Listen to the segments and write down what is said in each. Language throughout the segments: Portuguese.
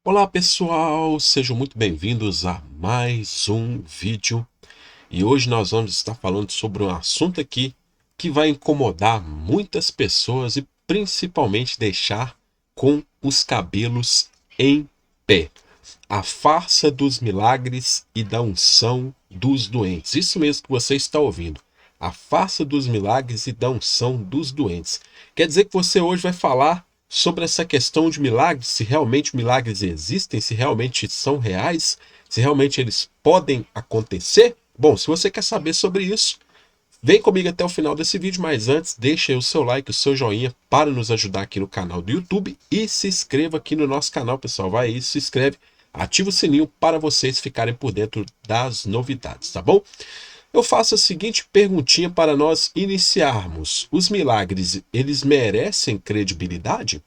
Olá pessoal, sejam muito bem-vindos a mais um vídeo e hoje nós vamos estar falando sobre um assunto aqui que vai incomodar muitas pessoas e principalmente deixar com os cabelos em pé. A farsa dos milagres e da unção dos doentes. Isso mesmo que você está ouvindo. A farsa dos milagres e da unção dos doentes. Quer dizer que você hoje vai falar sobre essa questão de milagres, se realmente milagres existem, se realmente são reais, se realmente eles podem acontecer? Bom, se você quer saber sobre isso, vem comigo até o final desse vídeo, mas antes deixa aí o seu like, o seu joinha para nos ajudar aqui no canal do YouTube e se inscreva aqui no nosso canal, pessoal. Vai aí, se inscreve, ativa o sininho para vocês ficarem por dentro das novidades, tá bom? Eu faço a seguinte perguntinha para nós iniciarmos. Os milagres, eles merecem credibilidade?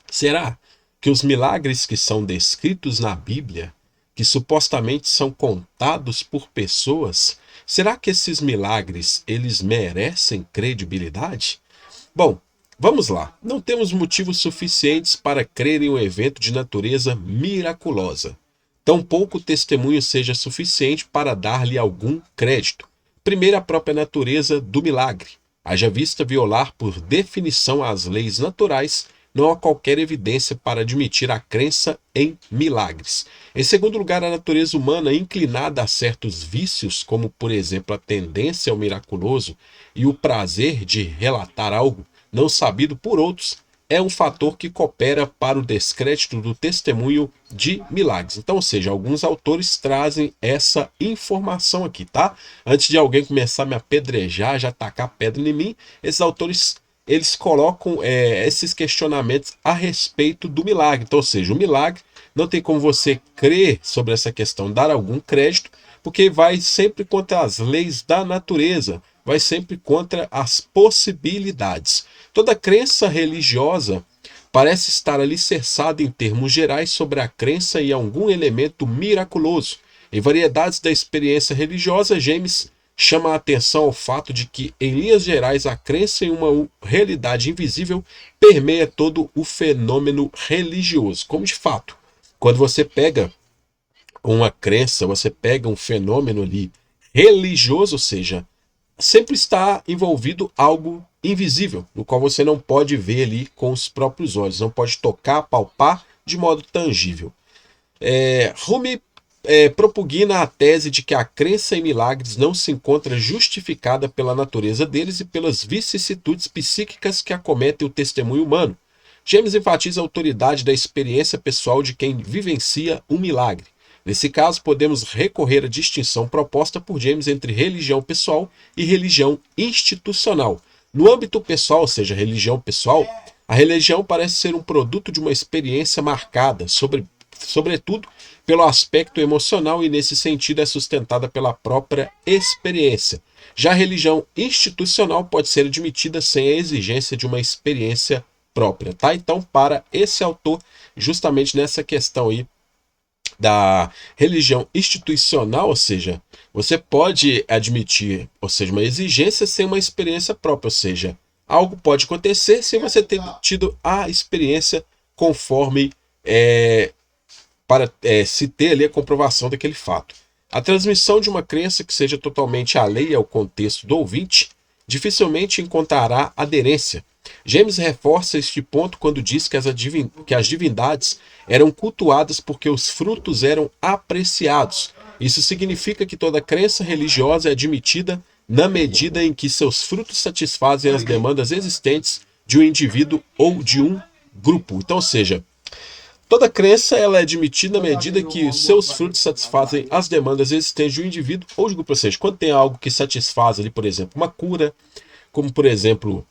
Será que os milagres que são descritos na Bíblia, que supostamente são contados por pessoas, será que esses milagres eles merecem credibilidade? Bom, vamos lá. Não temos motivos suficientes para crer em um evento de natureza miraculosa. Tampouco o testemunho seja suficiente para dar-lhe algum crédito. Primeiro, a própria natureza do milagre. Haja vista violar por definição as leis naturais, não há qualquer evidência para admitir a crença em milagres. Em segundo lugar, a natureza humana inclinada a certos vícios, como por exemplo a tendência ao miraculoso e o prazer de relatar algo não sabido por outros, é um fator que coopera para o descrédito do testemunho de milagres. Então, ou seja, alguns autores trazem essa informação aqui, tá? Antes de alguém começar a me apedrejar, já tacar pedra em mim, esses autores eles colocam esses questionamentos a respeito do milagre. Então, ou seja, o milagre não tem como você crer sobre essa questão, dar algum crédito, porque vai sempre contra as leis da natureza, vai sempre contra as possibilidades. Toda crença religiosa parece estar alicerçada em termos gerais sobre a crença em algum elemento miraculoso. Em variedades da experiência religiosa, James chama a atenção ao fato de que, em linhas gerais, a crença em uma realidade invisível permeia todo o fenômeno religioso. Como de fato, quando você pega uma crença, você pega um fenômeno ali religioso, ou seja, sempre está envolvido algo invisível, no qual você não pode ver ali com os próprios olhos, não pode tocar, palpar de modo tangível. Rumi propugna a tese de que a crença em milagres não se encontra justificada pela natureza deles e pelas vicissitudes psíquicas que acometem o testemunho humano. James enfatiza a autoridade da experiência pessoal de quem vivencia um milagre. Nesse caso, podemos recorrer à distinção proposta por James entre religião pessoal e religião institucional. No âmbito pessoal, ou seja, religião pessoal, a religião parece ser um produto de uma experiência marcada, sobretudo pelo aspecto emocional e, nesse sentido, é sustentada pela própria experiência. Já a religião institucional pode ser admitida sem a exigência de uma experiência própria, tá? Então, para esse autor, justamente nessa questão aí da religião institucional, ou seja, você pode admitir, ou seja, uma exigência sem uma experiência própria, ou seja, algo pode acontecer sem você ter tido a experiência conforme para se ter ali a comprovação daquele fato. A transmissão de uma crença que seja totalmente alheia ao contexto do ouvinte dificilmente encontrará aderência. James reforça este ponto quando diz que as divindades eram cultuadas porque os frutos eram apreciados. Isso significa que toda crença religiosa é admitida na medida em que seus frutos satisfazem as demandas existentes de um indivíduo ou de um grupo. Então, ou seja, toda crença ela é admitida na medida que seus frutos satisfazem as demandas existentes de um indivíduo ou de um grupo. Ou seja, quando tem algo que satisfaz ali, por exemplo, uma cura, como por exemplo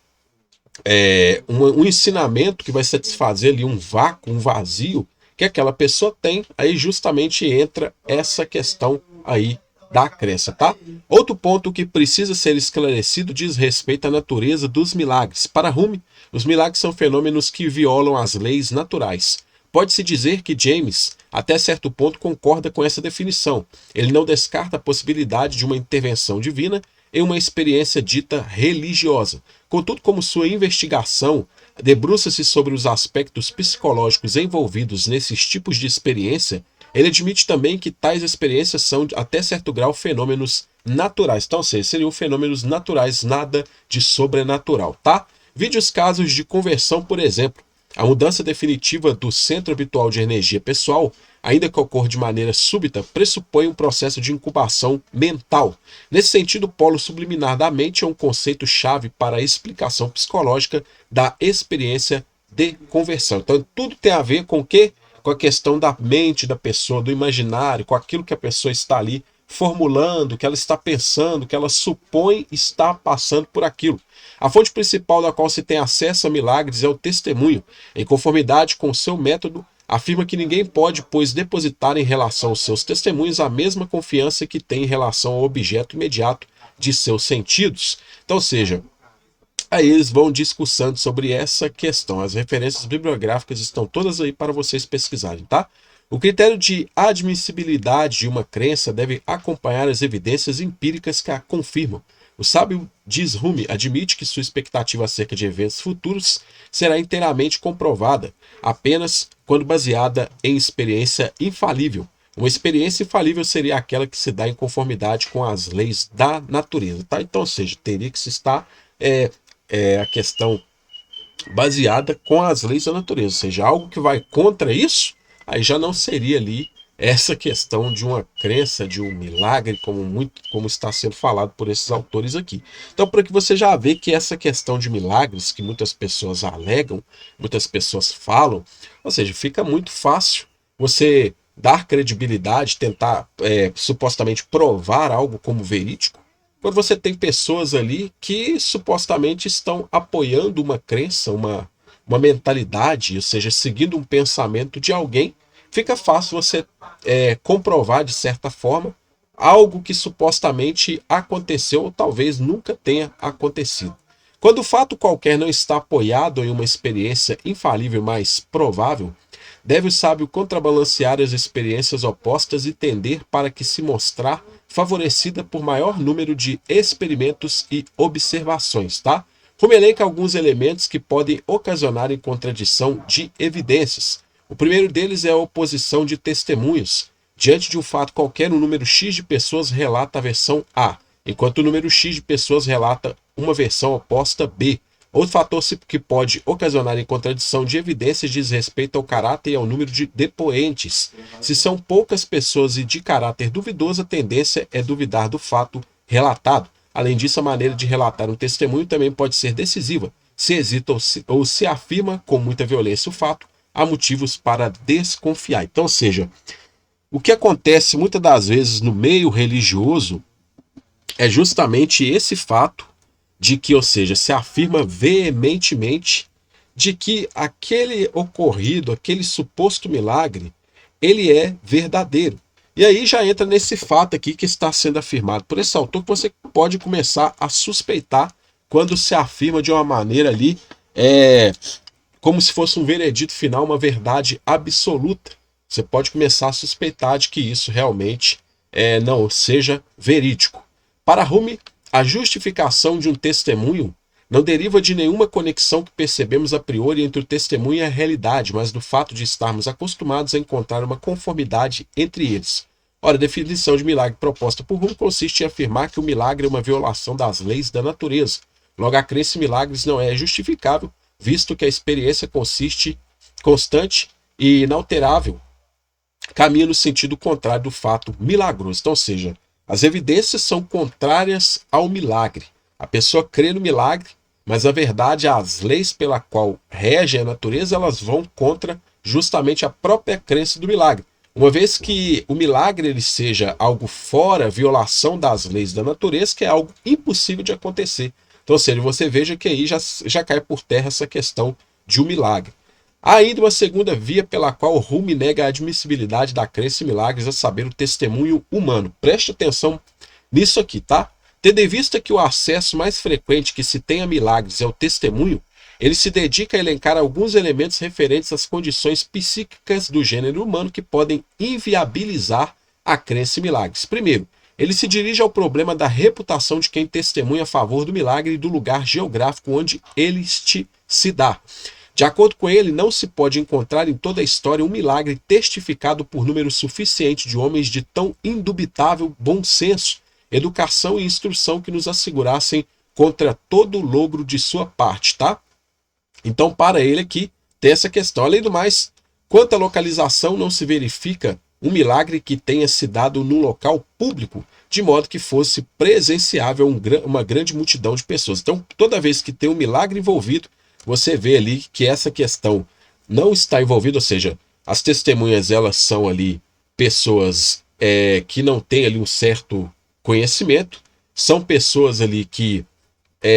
um ensinamento que vai satisfazer ali um vácuo, um vazio que aquela pessoa tem, aí justamente entra essa questão aí da crença, tá? Outro ponto que precisa ser esclarecido diz respeito à natureza dos milagres. Para Rumi, os milagres são fenômenos que violam as leis naturais. Pode-se dizer que James, até certo ponto, concorda com essa definição. Ele não descarta a possibilidade de uma intervenção divina em uma experiência dita religiosa. Contudo, como sua investigação debruça-se sobre os aspectos psicológicos envolvidos nesses tipos de experiência, ele admite também que tais experiências são, até certo grau, fenômenos naturais. Então, ou seja, seriam fenômenos naturais, nada de sobrenatural, tá? Vide os casos de conversão, por exemplo. A mudança definitiva do centro habitual de energia pessoal, ainda que ocorra de maneira súbita, pressupõe um processo de incubação mental. Nesse sentido, o polo subliminar da mente é um conceito-chave para a explicação psicológica da experiência de conversão. Então, tudo tem a ver com o quê? Com a questão da mente da pessoa, do imaginário, com aquilo que a pessoa está ali formulando, que ela está pensando, que ela supõe estar passando por aquilo. A fonte principal da qual se tem acesso a milagres é o testemunho. Em conformidade com o seu método, afirma que ninguém pode, pois, depositar em relação aos seus testemunhos a mesma confiança que tem em relação ao objeto imediato de seus sentidos. Então, ou seja, aí eles vão discussando sobre essa questão. As referências bibliográficas estão todas aí para vocês pesquisarem, tá? O critério de admissibilidade de uma crença deve acompanhar as evidências empíricas que a confirmam. O sábio diz Rumi admite que sua expectativa acerca de eventos futuros será inteiramente comprovada, apenas quando baseada em experiência infalível. Uma experiência infalível seria aquela que se dá em conformidade com as leis da natureza, tá? Então, ou seja, teria que se estar a questão baseada com as leis da natureza, ou seja, algo que vai contra isso, aí já não seria ali essa questão de uma crença, de um milagre, como está sendo falado por esses autores aqui. Então, por aqui você já vê que essa questão de milagres, que muitas pessoas alegam, muitas pessoas falam, ou seja, fica muito fácil você dar credibilidade, tentar supostamente provar algo como verídico, quando você tem pessoas ali que supostamente estão apoiando uma crença, uma mentalidade, ou seja, seguindo um pensamento de alguém, fica fácil você comprovar, de certa forma, algo que supostamente aconteceu ou talvez nunca tenha acontecido. Quando o fato qualquer não está apoiado em uma experiência infalível mais provável, deve o sábio contrabalancear as experiências opostas e tender para que se mostrar favorecida por maior número de experimentos e observações, tá? Rumi elenca alguns elementos que podem ocasionar em contradição de evidências. O primeiro deles é a oposição de testemunhos. Diante de um fato qualquer, um número X de pessoas relata a versão A, enquanto o número X de pessoas relata uma versão oposta B. Outro fator que pode ocasionar em contradição de evidências diz respeito ao caráter e ao número de depoentes. Se são poucas pessoas e de caráter duvidoso, a tendência é duvidar do fato relatado. Além disso, a maneira de relatar um testemunho também pode ser decisiva. Se hesita ou se afirma com muita violência o fato, há motivos para desconfiar. Então, ou seja, o que acontece muitas das vezes no meio religioso é justamente esse fato de que, ou seja, se afirma veementemente de que aquele ocorrido, aquele suposto milagre, ele é verdadeiro. E aí já entra nesse fato aqui que está sendo afirmado por esse autor, que você pode começar a suspeitar quando se afirma de uma maneira ali, como se fosse um veredito final, uma verdade absoluta. Você pode começar a suspeitar de que isso realmente não seja verídico. Para Rumi, a justificação de um testemunho não deriva de nenhuma conexão que percebemos a priori entre o testemunho e a realidade, mas do fato de estarmos acostumados a encontrar uma conformidade entre eles. Ora, a definição de milagre proposta por Rumi consiste em afirmar que o milagre é uma violação das leis da natureza. Logo, a crença em milagres não é justificável, visto que a experiência constante e inalterável caminha no sentido contrário do fato milagroso. Então, ou seja, as evidências são contrárias ao milagre. A pessoa crê no milagre, mas a verdade, as leis pela qual rege a natureza, elas vão contra justamente a própria crença do milagre. Uma vez que o milagre ele seja algo fora, violação das leis da natureza, que é algo impossível de acontecer. Então, ou seja, você veja que aí já cai por terra essa questão de um milagre. Há ainda uma segunda via pela qual Rumi nega a admissibilidade da crença em milagres, a saber, o testemunho humano. Preste atenção nisso aqui, tá? Tendo em vista que o acesso mais frequente que se tem a milagres é o testemunho, ele se dedica a elencar alguns elementos referentes às condições psíquicas do gênero humano que podem inviabilizar a crença em milagres. Primeiro, ele se dirige ao problema da reputação de quem testemunha a favor do milagre e do lugar geográfico onde ele se dá. De acordo com ele, não se pode encontrar em toda a história um milagre testificado por número suficiente de homens de tão indubitável bom senso, educação e instrução que nos assegurassem contra todo o logro de sua parte, tá? Então, para ele aqui, tem essa questão. Além do mais, quanto à localização, não se verifica um milagre que tenha se dado no local público, de modo que fosse presenciável uma grande multidão de pessoas. Então, toda vez que tem um milagre envolvido, você vê ali que essa questão não está envolvida, ou seja, as testemunhas elas são ali pessoas que não têm ali um certo conhecimento, são pessoas ali que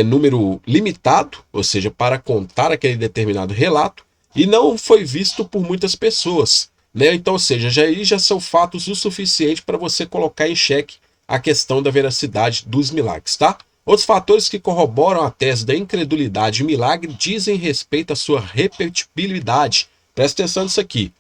número limitado, ou seja, para contar aquele determinado relato, e não foi visto por muitas pessoas, né? Então, ou seja, já são fatos o suficiente para você colocar em xeque a questão da veracidade dos milagres, tá? Outros fatores que corroboram a tese da incredulidade e milagre dizem respeito à sua repetibilidade. Presta atenção nisso aqui.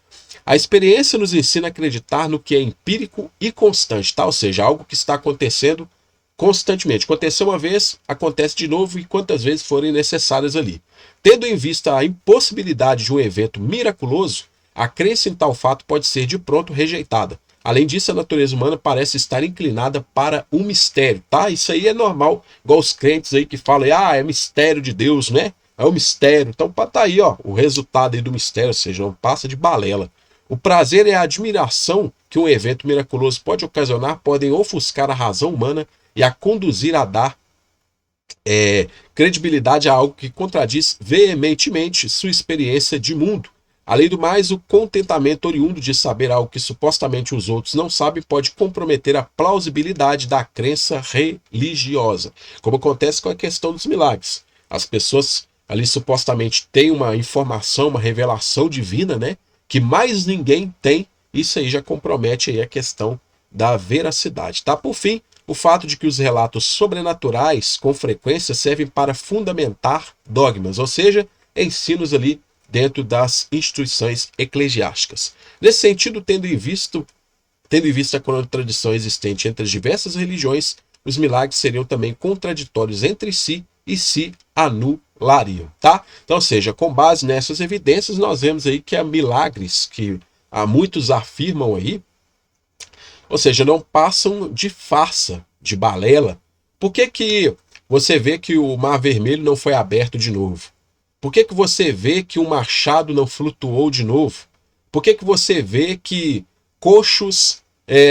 A experiência nos ensina a acreditar no que é empírico e constante, tá? Ou seja, algo que está acontecendo constantemente. Aconteceu uma vez, acontece de novo e quantas vezes forem necessárias ali. Tendo em vista a impossibilidade de um evento miraculoso, a crença em tal fato pode ser de pronto rejeitada. Além disso, a natureza humana parece estar inclinada para um mistério, tá? Isso aí é normal, igual os crentes aí que falam, é mistério de Deus, né? É um mistério. Então, tá aí, ó, o resultado aí do mistério, ou seja, não passa de balela. O prazer e a admiração que um evento miraculoso pode ocasionar podem ofuscar a razão humana e a conduzir a dar credibilidade a algo que contradiz veementemente sua experiência de mundo. Além do mais, o contentamento oriundo de saber algo que supostamente os outros não sabem pode comprometer a plausibilidade da crença religiosa, como acontece com a questão dos milagres. As pessoas ali supostamente têm uma informação, uma revelação divina, né, que mais ninguém tem. Isso aí já compromete aí a questão da veracidade, tá? Por fim, o fato de que os relatos sobrenaturais com frequência servem para fundamentar dogmas, ou seja, ensinos ali dentro das instituições eclesiásticas. Nesse sentido, tendo em vista a contradição existente entre as diversas religiões, os milagres seriam também contraditórios entre si e se anulariam, tá? Então, ou seja, com base nessas evidências, nós vemos aí que há milagres que muitos afirmam aí, ou seja, não passam de farsa, de balela. Por que que você vê que o Mar Vermelho não foi aberto de novo? Por que que você vê que o machado não flutuou de novo? Por que que você vê que coxos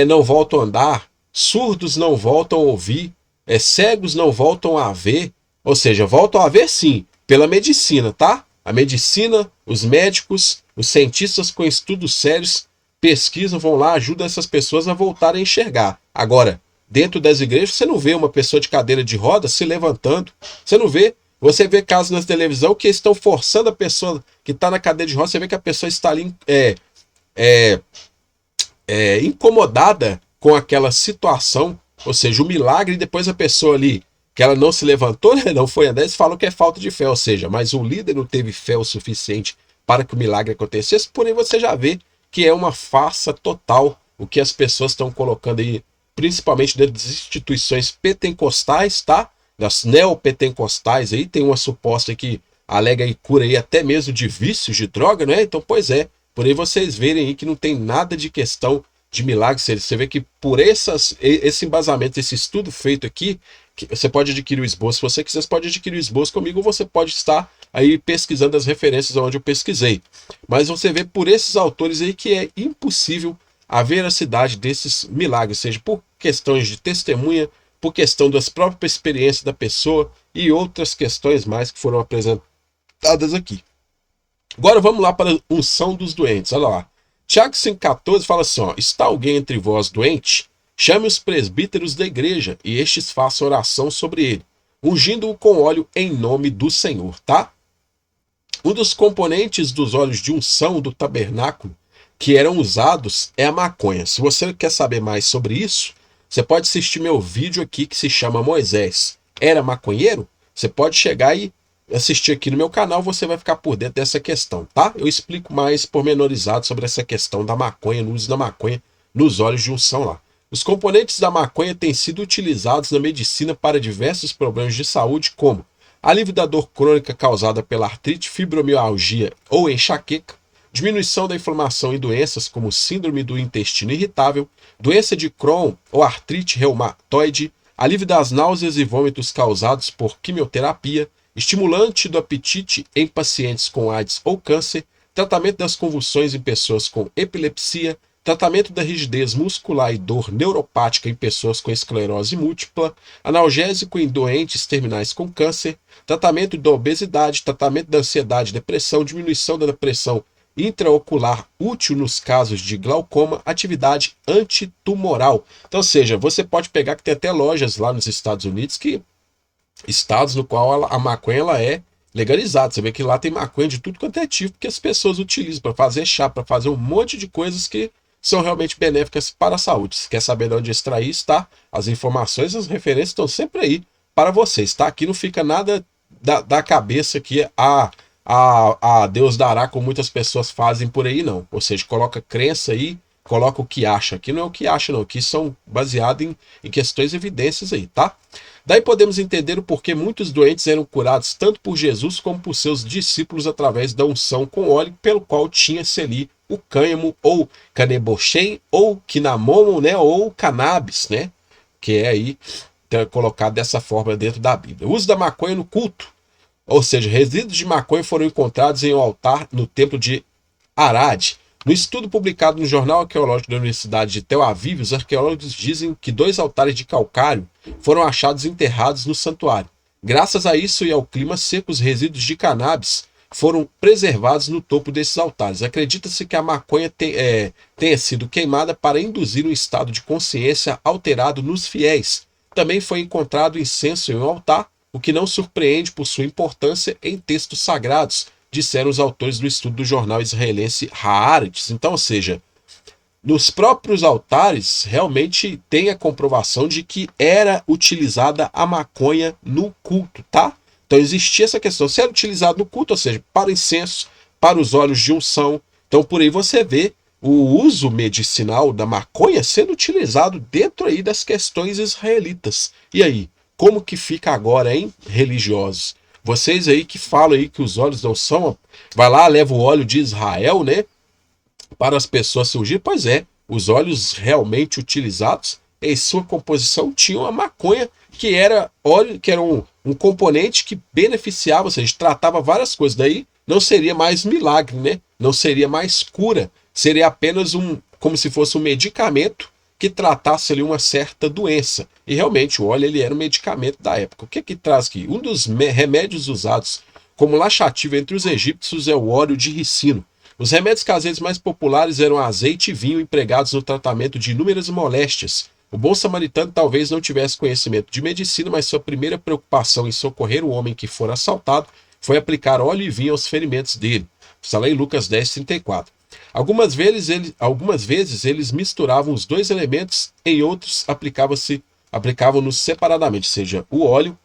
não voltam a andar, surdos não voltam a ouvir, cegos não voltam a ver? Ou seja, voltam a ver sim, pela medicina, tá? A medicina, os médicos, os cientistas com estudos sérios pesquisam, vão lá, ajudam essas pessoas a voltarem a enxergar. Agora, dentro das igrejas, você não vê uma pessoa de cadeira de roda se levantando, você não vê. Você vê casos na televisão que estão forçando a pessoa que está na cadeira de roda, você vê que a pessoa está ali incomodada com aquela situação, ou seja, o milagre, e depois a pessoa ali, que ela não se levantou, né, não foi andar, eles falam que é falta de fé, ou seja, mas o líder não teve fé o suficiente para que o milagre acontecesse, porém você já vê que é uma farsa total o que as pessoas estão colocando aí, principalmente dentro das instituições pentecostais, tá? Das neopentecostais aí, tem uma suposta que alega aí cura aí até mesmo de vícios de droga, né? Então, pois é, por aí vocês verem aí que não tem nada de questão de milagre. Você vê que por esse embasamento, esse estudo feito aqui, que você pode adquirir o esboço. Se você quiser, você pode adquirir o esboço comigo, ou você pode estar aí pesquisando as referências onde eu pesquisei. Mas você vê por esses autores aí que é impossível a veracidade desses milagres, seja por questões de testemunha, por questão das próprias experiências da pessoa e outras questões mais que foram apresentadas aqui. Agora vamos lá para a unção dos doentes. Olha lá. Tiago 5,14 fala assim, ó, está alguém entre vós doente? Chame os presbíteros da igreja e estes façam oração sobre ele, ungindo-o com óleo em nome do Senhor, tá? Um dos componentes dos óleos de unção do tabernáculo que eram usados é a maconha. Se você quer saber mais sobre isso, você pode assistir meu vídeo aqui que se chama Moisés era maconheiro? Você pode chegar e assistir aqui no meu canal, você vai ficar por dentro dessa questão, tá? Eu explico mais pormenorizado sobre essa questão da maconha, no uso da maconha nos óleos de unção lá. Os componentes da maconha têm sido utilizados na medicina para diversos problemas de saúde, como alívio da dor crônica causada pela artrite, fibromialgia ou enxaqueca, diminuição da inflamação em doenças como síndrome do intestino irritável, doença de Crohn ou artrite reumatoide, alívio das náuseas e vômitos causados por quimioterapia, estimulante do apetite em pacientes com AIDS ou câncer, tratamento das convulsões em pessoas com epilepsia, tratamento da rigidez muscular e dor neuropática em pessoas com esclerose múltipla, analgésico em doentes terminais com câncer, tratamento da obesidade, tratamento da ansiedade e depressão, diminuição da pressão intraocular útil nos casos de glaucoma, atividade antitumoral. Então, ou seja, você pode pegar que tem até lojas lá nos Estados Unidos estados no qual a maconha ela é legalizada. Você vê que lá tem maconha de tudo quanto é tipo que as pessoas utilizam para fazer chá, para fazer um monte de coisas que são realmente benéficas para a saúde. Se quer saber de onde extrair, está? As informações, as referências estão sempre aí para vocês, tá? Aqui não fica nada da cabeça que a Deus dará, como muitas pessoas fazem por aí, não. Ou seja, coloca crença aí, coloca o que acha. Aqui não é o que acha, não. Aqui são baseados em questões e evidências aí, tá? Daí podemos entender o porquê muitos doentes eram curados tanto por Jesus como por seus discípulos através da unção com óleo, pelo qual tinha-se ali o cânhamo, ou canebochen, ou quinamomo, né, ou cannabis, né, que é aí colocado dessa forma dentro da Bíblia. O uso da maconha no culto, ou seja, resíduos de maconha foram encontrados em um altar no templo de Arad. No estudo publicado no Jornal Arqueológico da Universidade de Tel Aviv, os arqueólogos dizem que 2 altares de calcário foram achados enterrados no santuário. Graças a isso e ao clima seco, os resíduos de cannabis foram preservados no topo desses altares. Acredita-se que a maconha tenha sido queimada para induzir um estado de consciência alterado nos fiéis. Também foi encontrado incenso em um altar, o que não surpreende por sua importância em textos sagrados, disseram os autores do estudo do jornal israelense Haaretz. Então, ou seja, nos próprios altares realmente tem a comprovação de que era utilizada a maconha no culto, tá? Então existia essa questão, se era utilizado no culto, ou seja, para o incenso, para os óleos de unção. Então por aí você vê o uso medicinal da maconha sendo utilizado dentro aí das questões israelitas. E aí, como que fica agora, hein, religiosos? Vocês aí que falam aí que os óleos não são, vai lá, leva o óleo de Israel, né, para as pessoas surgir. Pois é, os óleos realmente utilizados em sua composição tinham a maconha, que era óleo, que era um componente que beneficiava, ou seja, tratava várias coisas. Daí não seria mais milagre, né? Não seria mais cura, seria apenas como se fosse um medicamento que tratasse ali uma certa doença. E realmente o óleo ele era um medicamento da época. O que que traz aqui? Um dos remédios usados como laxativo entre os egípcios é o óleo de ricino. Os remédios caseiros mais populares eram azeite e vinho empregados no tratamento de inúmeras moléstias. O bom samaritano talvez não tivesse conhecimento de medicina, mas sua primeira preocupação em socorrer o homem que fora assaltado foi aplicar óleo e vinho aos ferimentos dele. Está lá em Lucas 10:34. Algumas vezes eles misturavam os dois elementos, em outros aplicavam-nos separadamente, ou seja, o óleo,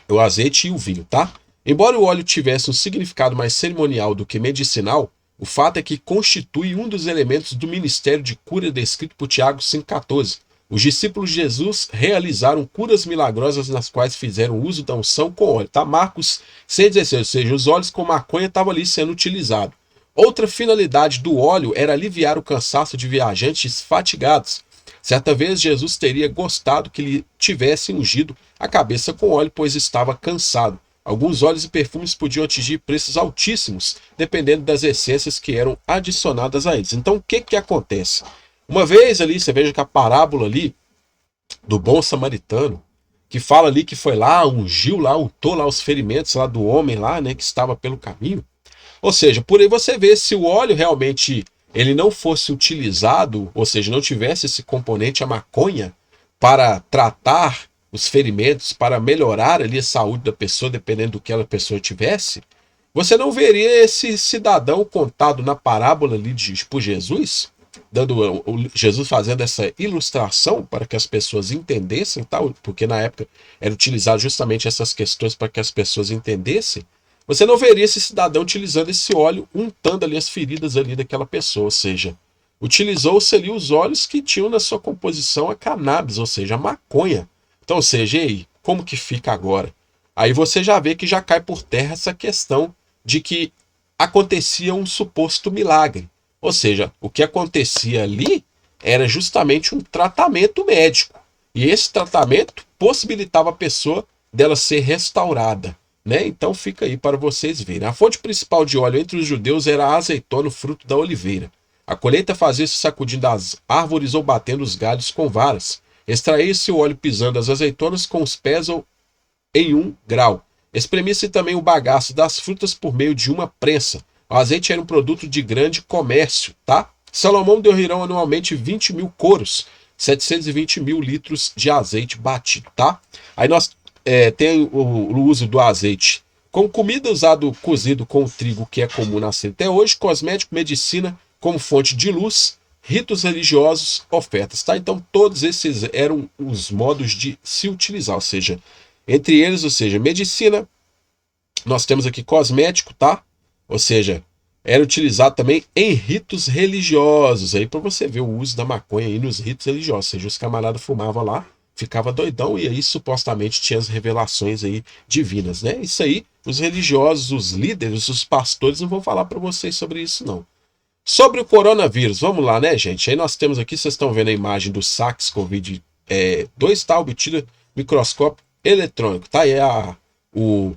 o azeite e o vinho, tá? Embora o óleo tivesse um significado mais cerimonial do que medicinal, o fato é que constitui um dos elementos do ministério de cura descrito por Tiago 5,14. Os discípulos de Jesus realizaram curas milagrosas nas quais fizeram uso da unção com óleo, tá? Marcos 6,16, ou seja, os óleos com maconha estavam ali sendo utilizados. Outra finalidade do óleo era aliviar o cansaço de viajantes fatigados. Certa vez Jesus teria gostado que lhe tivessem ungido a cabeça com óleo, pois estava cansado. Alguns óleos e perfumes podiam atingir preços altíssimos, dependendo das essências que eram adicionadas a eles. Então, o que que acontece? Uma vez ali, você veja que a parábola ali do bom samaritano, que fala ali que foi lá, ungiu lá, untou lá os ferimentos lá do homem lá, né, que estava pelo caminho. Ou seja, por aí você vê se o óleo realmente ele não fosse utilizado, ou seja, não tivesse esse componente, a maconha, para tratar os ferimentos, para melhorar ali a saúde da pessoa, dependendo do que a pessoa tivesse, você não veria esse cidadão contado na parábola ali por Jesus, Jesus fazendo essa ilustração para que as pessoas entendessem, tal, porque na época era utilizado justamente essas questões para que as pessoas entendessem. Você não veria esse cidadão utilizando esse óleo, untando ali as feridas ali daquela pessoa, ou seja, utilizou-se ali os óleos que tinham na sua composição a cannabis, ou seja, a maconha. Então, ou seja, e aí, como que fica agora? Aí você já vê que já cai por terra essa questão de que acontecia um suposto milagre. Ou seja, o que acontecia ali era justamente um tratamento médico. E esse tratamento possibilitava a pessoa dela ser restaurada, né? Então fica aí para vocês verem. A fonte principal de óleo entre os judeus era a azeitona, o fruto da oliveira. A colheita fazia-se sacudindo as árvores ou batendo os galhos com varas. Extraía-se o óleo pisando as azeitonas com os pés ou em 1 grau. Espremia-se também o bagaço das frutas por meio de uma prensa. O azeite era um produto de grande comércio, tá? Salomão deu Hirão anualmente 20 mil coros, 720 mil litros de azeite batido, tá? Aí nós tem o uso do azeite como comida, usado cozido com o trigo, que é comum nascer até hoje, cosmético, medicina, como fonte de luz, ritos religiosos, ofertas, tá? Então todos esses eram os modos de se utilizar, ou seja, entre eles, ou seja, medicina, nós temos aqui cosmético, tá? Ou seja, era utilizado também em ritos religiosos, aí para você ver o uso da maconha aí nos ritos religiosos, ou seja, os camaradas fumavam lá, ficava doidão e aí supostamente tinha as revelações aí divinas, né? Isso aí, os religiosos, os líderes, os pastores não vão falar para vocês sobre isso não. Sobre o coronavírus, vamos lá, né, gente? Aí nós temos aqui, vocês estão vendo a imagem do SARS-CoV-2, tá? Obtida microscópio eletrônico, tá? E é o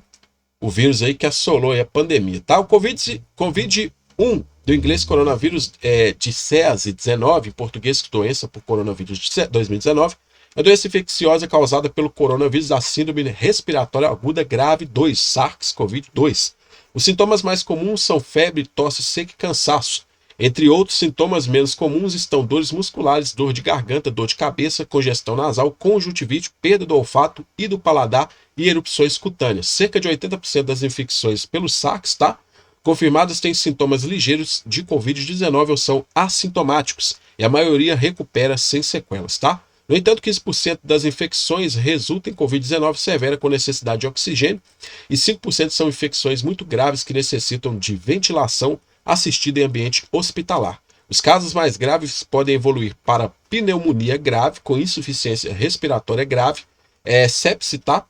vírus aí que assolou aí a pandemia, tá? O Covid-1, do inglês coronavírus de SARS-19, em português doença por coronavírus de 2019, é a doença infecciosa causada pelo coronavírus da síndrome respiratória aguda grave 2, SARS-CoV-2. Os sintomas mais comuns são febre, tosse seca e cansaço. Entre outros sintomas menos comuns estão dores musculares, dor de garganta, dor de cabeça, congestão nasal, conjuntivite, perda do olfato e do paladar e erupções cutâneas. Cerca de 80% das infecções pelo SARS, tá? Confirmadas têm sintomas ligeiros de Covid-19 ou são assintomáticos, e a maioria recupera sem sequelas, tá? No entanto, 15% das infecções resultam em Covid-19 severa com necessidade de oxigênio e 5% são infecções muito graves que necessitam de ventilação assistida em ambiente hospitalar. Os casos mais graves podem evoluir para pneumonia grave com insuficiência respiratória grave, sepse, tá?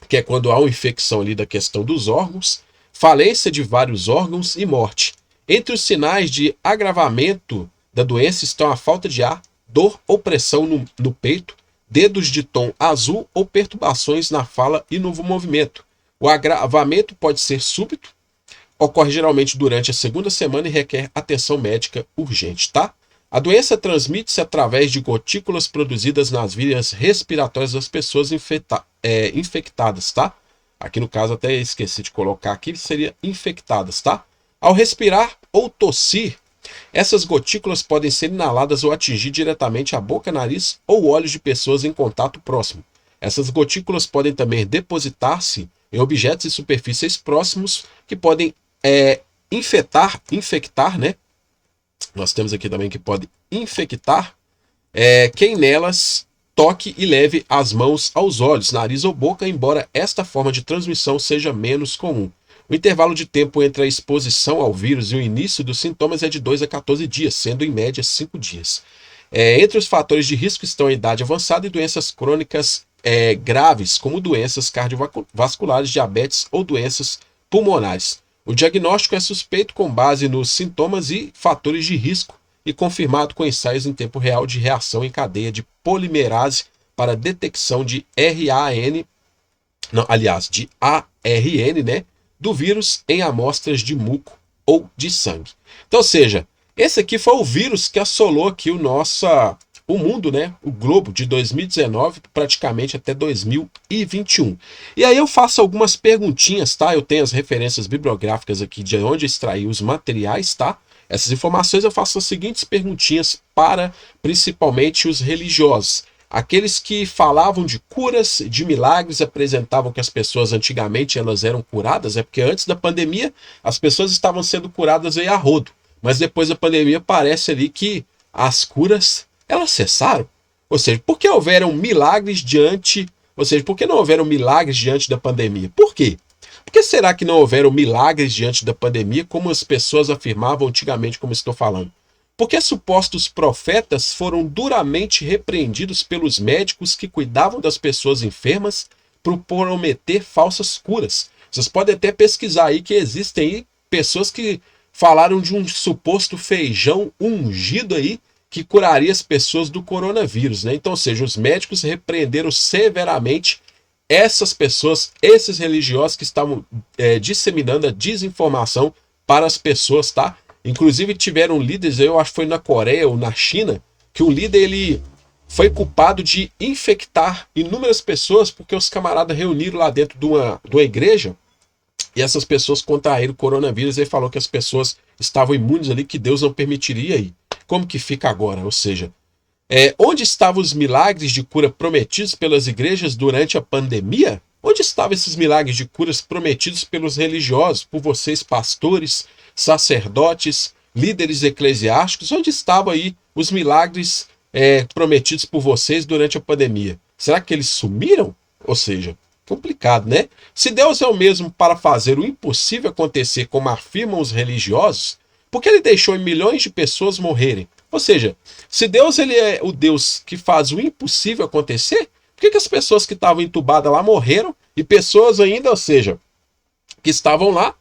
Que é quando há uma infecção ali da questão dos órgãos, falência de vários órgãos e morte. Entre os sinais de agravamento da doença estão a falta de ar, dor ou pressão no peito, dedos de tom azul ou perturbações na fala e no movimento. O agravamento pode ser súbito, ocorre geralmente durante a segunda semana e requer atenção médica urgente, tá? A doença transmite-se através de gotículas produzidas nas vias respiratórias das pessoas infectadas, tá? Aqui no caso até esqueci de colocar aqui, seria infectadas, tá? Ao respirar ou tossir, essas gotículas podem ser inaladas ou atingir diretamente a boca, nariz ou olhos de pessoas em contato próximo. Essas gotículas podem também depositar-se em objetos e superfícies próximos que podem infectar, né? Nós temos aqui também que pode infectar quem nelas toque e leve as mãos aos olhos, nariz ou boca, embora esta forma de transmissão seja menos comum. O intervalo de tempo entre a exposição ao vírus e o início dos sintomas é de 2 a 14 dias, sendo em média 5 dias. Entre os fatores de risco estão a idade avançada e doenças crônicas graves, como doenças cardiovasculares, diabetes ou doenças pulmonares. O diagnóstico é suspeito com base nos sintomas e fatores de risco e confirmado com ensaios em tempo real de reação em cadeia de polimerase para detecção de ARN, né, do vírus em amostras de muco ou de sangue. Então, ou seja, esse aqui foi o vírus que assolou aqui o mundo, né, o globo de 2019 praticamente até 2021. E aí eu faço algumas perguntinhas, tá? Eu tenho as referências bibliográficas aqui de onde extrair os materiais, tá? Essas informações eu faço as seguintes perguntinhas para principalmente os religiosos. Aqueles que falavam de curas, de milagres, apresentavam que as pessoas antigamente elas eram curadas, porque antes da pandemia as pessoas estavam sendo curadas aí a rodo. Mas depois da pandemia parece ali que as curas elas cessaram. Ou seja, por que houveram milagres por que não houveram milagres diante da pandemia? Por quê? Por que será que não houveram milagres diante da pandemia, como as pessoas afirmavam antigamente, como estou falando? Porque supostos profetas foram duramente repreendidos pelos médicos que cuidavam das pessoas enfermas, por prometer falsas curas. Vocês podem até pesquisar aí que existem aí pessoas que falaram de um suposto feijão ungido aí que curaria as pessoas do coronavírus, né? Então, ou seja, os médicos repreenderam severamente essas pessoas, esses religiosos que estavam disseminando a desinformação para as pessoas, tá? Inclusive tiveram líderes, eu acho que foi na Coreia ou na China, que um líder ele foi culpado de infectar inúmeras pessoas porque os camaradas reuniram lá dentro de uma igreja e essas pessoas contraíram o coronavírus. Ele falou que as pessoas estavam imunes ali, que Deus não permitiria ir. Como que fica agora? Ou seja, onde estavam os milagres de cura prometidos pelas igrejas durante a pandemia? Onde estavam esses milagres de curas prometidos pelos religiosos, por vocês pastores, sacerdotes, líderes eclesiásticos? Onde estavam aí os milagres prometidos por vocês durante a pandemia? Será que eles sumiram? Ou seja, complicado, né? Se Deus é o mesmo para fazer o impossível acontecer, como afirmam os religiosos, por que ele deixou milhões de pessoas morrerem? Ou seja, se Deus ele é o Deus que faz o impossível acontecer, por que as pessoas que estavam entubadas lá morreram e pessoas ainda, ou seja, que estavam lá,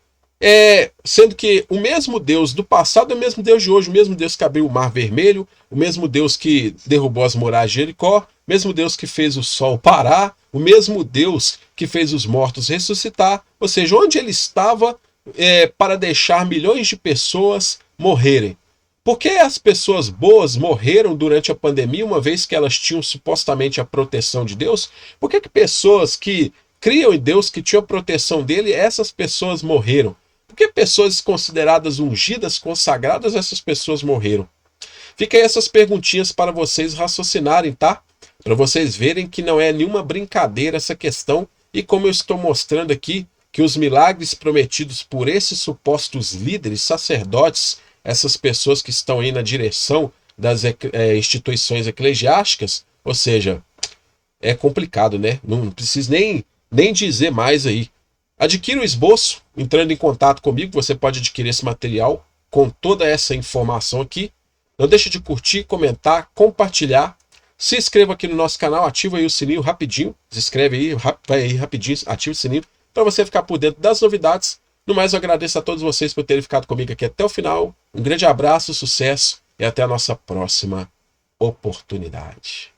sendo que o mesmo Deus do passado é o mesmo Deus de hoje, o mesmo Deus que abriu o Mar Vermelho, o mesmo Deus que derrubou as muralhas de Jericó, o mesmo Deus que fez o sol parar, o mesmo Deus que fez os mortos ressuscitar, ou seja, onde ele estava para deixar milhões de pessoas morrerem? Por que as pessoas boas morreram durante a pandemia, uma vez que elas tinham supostamente a proteção de Deus? Por que pessoas que criam em Deus, que tinham a proteção dele, essas pessoas morreram? Por que pessoas consideradas ungidas, consagradas, essas pessoas morreram? Fica aí essas perguntinhas para vocês raciocinarem, tá? Para vocês verem que não é nenhuma brincadeira essa questão, e como eu estou mostrando aqui, que os milagres prometidos por esses supostos líderes, sacerdotes, essas pessoas que estão aí na direção das instituições eclesiásticas, ou seja, é complicado, né? Não preciso nem dizer mais aí. Adquira o esboço, entrando em contato comigo, você pode adquirir esse material com toda essa informação aqui. Não deixe de curtir, comentar, compartilhar. Se inscreva aqui no nosso canal, ativa aí o sininho rapidinho. Se inscreve aí, vai aí rapidinho, ativa o sininho para você ficar por dentro das novidades. No mais, eu agradeço a todos vocês por terem ficado comigo aqui até o final. Um grande abraço, sucesso e até a nossa próxima oportunidade.